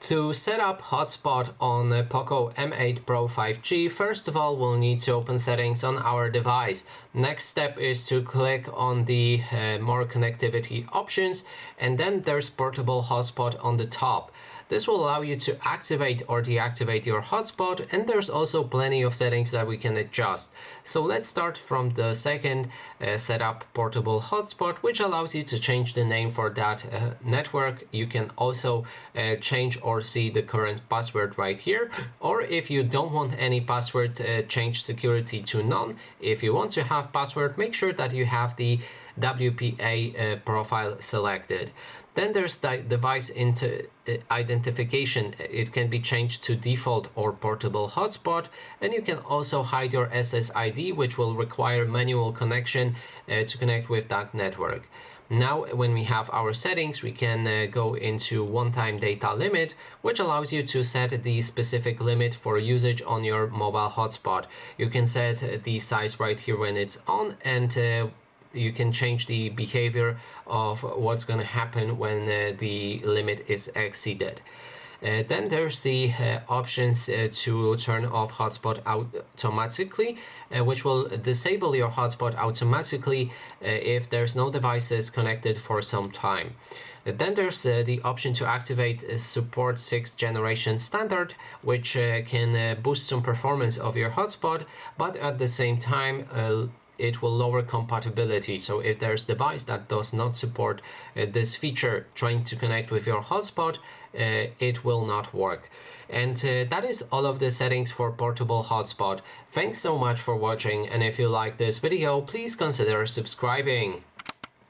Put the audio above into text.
To set up hotspot on POCO M8 Pro 5G, first of all, we'll need to open settings on our device. Next step is to click on the more connectivity options, and then there's portable hotspot on the top. This will allow you to activate or deactivate your hotspot, and there's also plenty of settings that we can adjust. So let's start from the second set up portable hotspot, which allows you to change the name for that network. You can also change or see the current password right here, or if you don't want any password, change security to none. If you want to have password, make sure that you have the WPA profile selected. Then there's the device identification. It can be changed to default or portable hotspot, and you can also hide your SSID, which will require manual connection to connect with that network. Now, when we have our settings, we can go into one-time data limit, which allows you to set the specific limit for usage on your mobile hotspot. You can set the size right here when it's on, and you can change the behavior of what's going to happen when the limit is exceeded. Then there's the options to turn off hotspot automatically, which will disable your hotspot automatically if there's no devices connected for some time. Then there's the option to activate support 6th generation standard, which can boost some performance of your hotspot, but at the same time it will lower compatibility. So if there's a device that does not support this feature trying to connect with your hotspot, it will not work. And that is all of the settings for portable hotspot. Thanks so much for watching, and if you like this video, please consider subscribing.